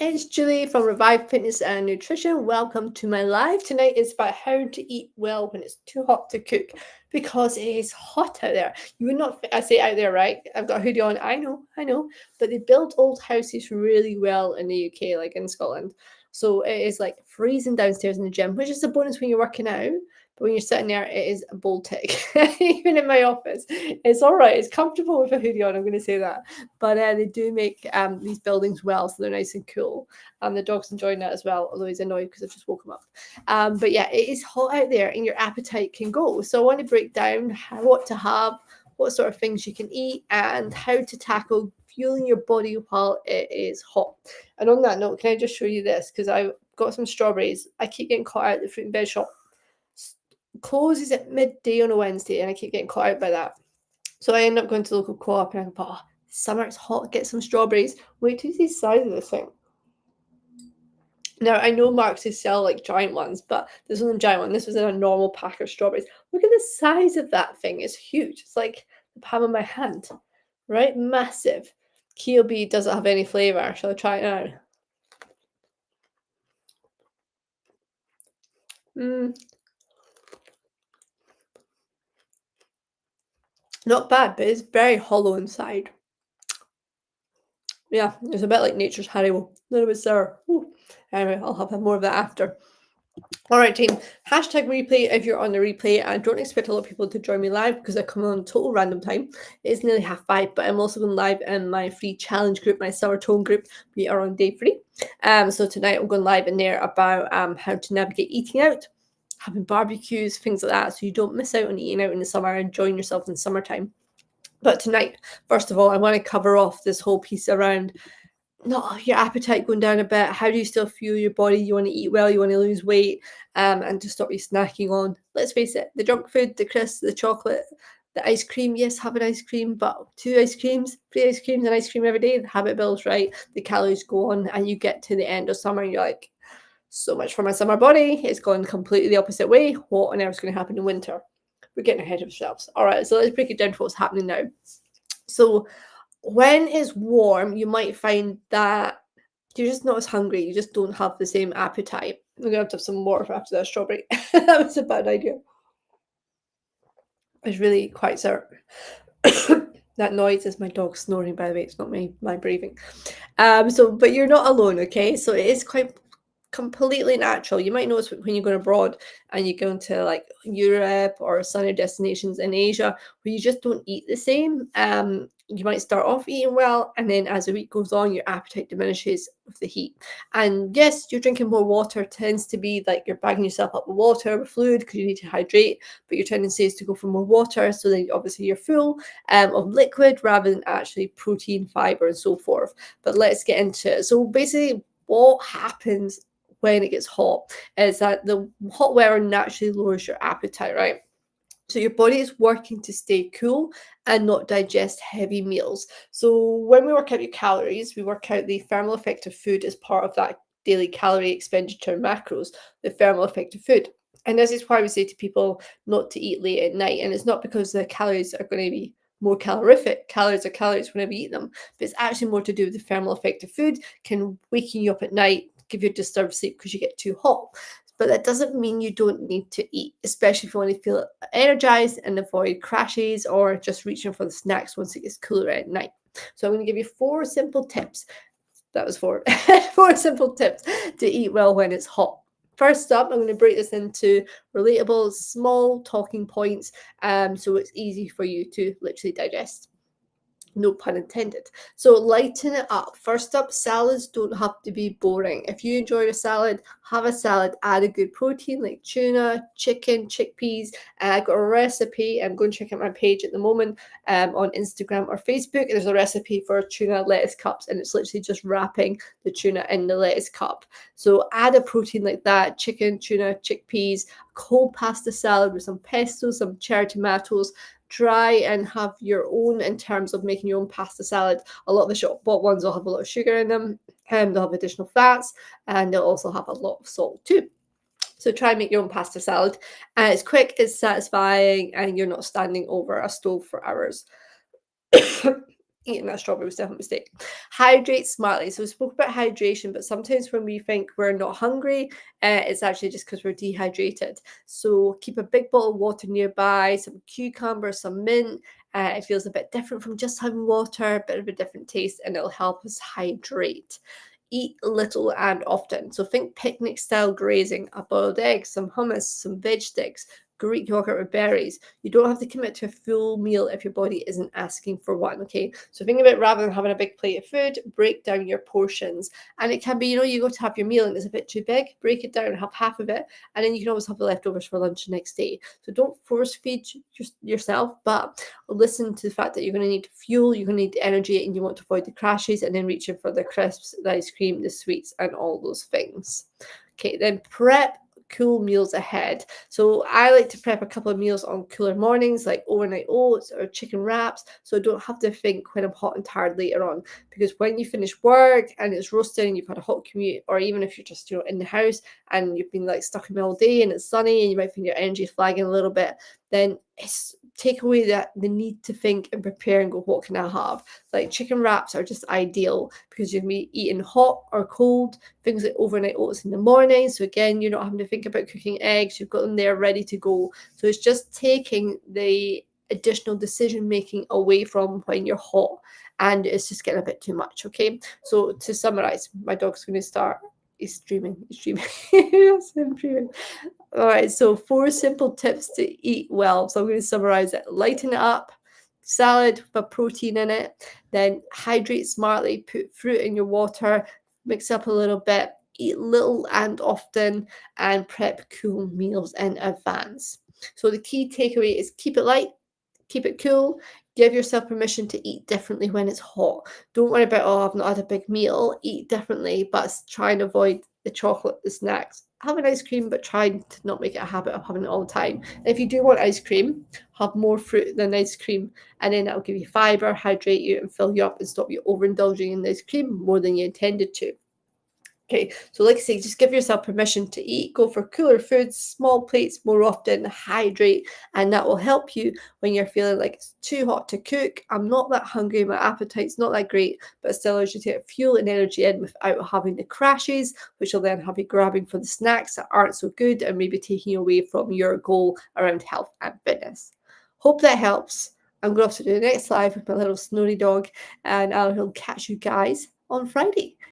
It's Julie from Revive Fitness and Nutrition. Welcome to my live. Tonight is about how to eat well when it's too hot to cook because it is hot out there. You would not, I say out there, right? I've got a hoodie on. I know, but they build old houses really well in the UK, like in Scotland. So it is like freezing downstairs in the gym, which is a bonus when you're working out. But when you're sitting there, it is a Baltic. Even in my office, it's all right. It's comfortable with a hoodie on. I'm going to say that. But they do make these buildings well, so they're nice and cool. The dog's enjoying that as well, although he's annoyed because I've just woke him up. But yeah, it is hot out there, and your appetite can go. So I want to break down what to have, what sort of things you can eat, and how to tackle fueling your body while it is hot. And on that note, can I just show you this? Because I've got some strawberries. I keep getting caught out at the fruit and veg shop. Closes at midday on a Wednesday, and I keep getting caught out by that. So I end up going to the local co-op and I go, oh, summer, it's hot, get some strawberries. Wait till you see the size of this thing. Now, I know Marks sell like giant ones, but this wasn't a giant one. This was in a normal pack of strawberries. Look at the size of that thing. It's huge. It's like the palm of my hand, right? Massive. Keelby doesn't have any flavour. Shall I try it now? Not bad, but it's very hollow inside. Yeah, it's a bit like Nature's Haribo. A little bit sour. Ooh. Anyway, I'll have more of that after. All right, team. Hashtag replay if you're on the replay. I don't expect a lot of people to join me live because I come on total random time. It's nearly 5:30, but I'm also going live in my free challenge group, my Summer Tone group. We are on day 3. So tonight I'm going live in there about how to navigate eating out, having barbecues, things like that, so you don't miss out on eating out in the summer and enjoying yourself in summertime. But tonight, first of all, I want to cover off this whole piece around not your appetite going down a bit. How do you still fuel your body? You want to eat well, you want to lose weight, and to stop you snacking on, let's face it, the junk food, the crisps, the chocolate, the ice cream. Yes, have an ice cream, but 2 ice creams, 3 ice creams, and ice cream every day. The habit builds, right? The calories go on, and you get to the end of summer, and you're like, so much for my summer body. It's gone completely the opposite way. What on earth is going to happen in winter? We're getting ahead of ourselves. All right, so let's break it down for what's happening now. So when it's warm, you might find that you're just not as hungry. You just don't have the same appetite. I'm going to have some more after that strawberry. That was a bad idea. It's really quite sour. That noise is my dog snoring, by the way. It's not my breathing. But you're not alone, okay? So it is quite completely natural. You might notice when you're going abroad and you go into like Europe or sunny destinations in Asia where you just don't eat the same. You might start off eating well, and then as the week goes on, your appetite diminishes with the heat. And yes, you're drinking more water tends to be like you're bagging yourself up with water, with fluid, because you need to hydrate. But your tendency is to go for more water, so then obviously you're full of liquid rather than actually protein, fiber, and so forth. But let's get into it. So basically, what happens when it gets hot is that the hot weather naturally lowers your appetite, right? So your body is working to stay cool and not digest heavy meals. So when we work out your calories, we work out the thermal effect of food as part of that daily calorie expenditure macros, the thermal effect of food. And this is why we say to people not to eat late at night. And it's not because the calories are going to be more calorific. Calories are calories whenever you eat them. But it's actually more to do with the thermal effect of food can waking you up at night, give you disturbed sleep because you get too hot. But that doesn't mean you don't need to eat, especially if you want to feel energized and avoid crashes or just reaching for the snacks once it gets cooler at night. So I'm going to give you 4 simple tips. That was 4. 4 simple tips to eat well when it's hot. First up, I'm going to break this into relatable, small talking points so it's easy for you to literally digest. No pun intended. So lighten it up. First up, salads don't have to be boring. If you enjoy a salad, have a salad. Add a good protein like tuna, chicken, chickpeas. I got a recipe. I'm going to check out my page at the moment on Instagram or Facebook. There's a recipe for tuna lettuce cups, and it's literally just wrapping the tuna in the lettuce cup. So add a protein like that: chicken, tuna, chickpeas, cold pasta salad with some pesto, some cherry tomatoes. Try and have your own in terms of making your own pasta salad. A lot of the shop bought ones will have a lot of sugar in them, and they'll have additional fats, and they'll also have a lot of salt too. So try and make your own pasta salad. It's quick, it's satisfying, and you're not standing over a stove for hours. Eating that strawberry was definitely a mistake. Hydrate smartly. So we spoke about hydration, but sometimes when we think we're not hungry, it's actually just because we're dehydrated. So keep a big bottle of water nearby, some cucumber, some mint. It feels a bit different from just having water, a bit of a different taste, and it'll help us hydrate. Eat little and often. So think picnic style grazing, a boiled egg, some hummus, some veg sticks, Greek yogurt with berries. You don't have to commit to a full meal if your body isn't asking for one, okay? So think of it, rather than having a big plate of food, break down your portions. And it can be, you go to have your meal and it's a bit too big, break it down and have half of it, and then you can always have the leftovers for lunch the next day. So don't force feed yourself, but listen to the fact that you're going to need fuel, you're going to need energy, and you want to avoid the crashes, and then reaching for the crisps, the ice cream, the sweets, and all those things. Okay, then prep cool meals ahead. So I like to prep a couple of meals on cooler mornings, like overnight oats or chicken wraps, so I don't have to think when I'm hot and tired later on. Because when you finish work and it's roasting and you've had a hot commute, or even if you're just in the house and you've been like stuck in all day and it's sunny and you might find your energy flagging a little bit, then it's take away the need to think and prepare and go, what can I have? Like chicken wraps are just ideal because you can be eating hot or cold, things like overnight oats in the morning. So again, you're not having to think about cooking eggs, you've got them there ready to go. So it's just taking the additional decision making away from when you're hot and it's just getting a bit too much. Okay, so to summarize, my dog's going to start. He's dreaming. Yes, I'm dreaming. All right, so 4 simple tips to eat well. So I'm going to summarize it. Lighten it up, salad with a protein in it, then hydrate smartly, put fruit in your water, mix up a little bit, eat little and often, and prep cool meals in advance. So the key takeaway is keep it light, keep it cool, give yourself permission to eat differently when it's hot. Don't worry about, oh, I've not had a big meal. Eat differently, but try and avoid the chocolate, the snacks. Have an ice cream, but try to not make it a habit of having it all the time. And if you do want ice cream, have more fruit than ice cream, and then that'll give you fiber, hydrate you, and fill you up and stop you overindulging in ice cream more than you intended to. Okay, so like I say, just give yourself permission to eat, go for cooler foods, small plates more often, hydrate, and that will help you when you're feeling like it's too hot to cook. I'm not that hungry, my appetite's not that great, but it still allows you to get fuel and energy in without having the crashes, which will then have you grabbing for the snacks that aren't so good and maybe taking you away from your goal around health and fitness. Hope that helps. I'm going to have to do the next live with my little snowy dog, and I'll catch you guys on Friday.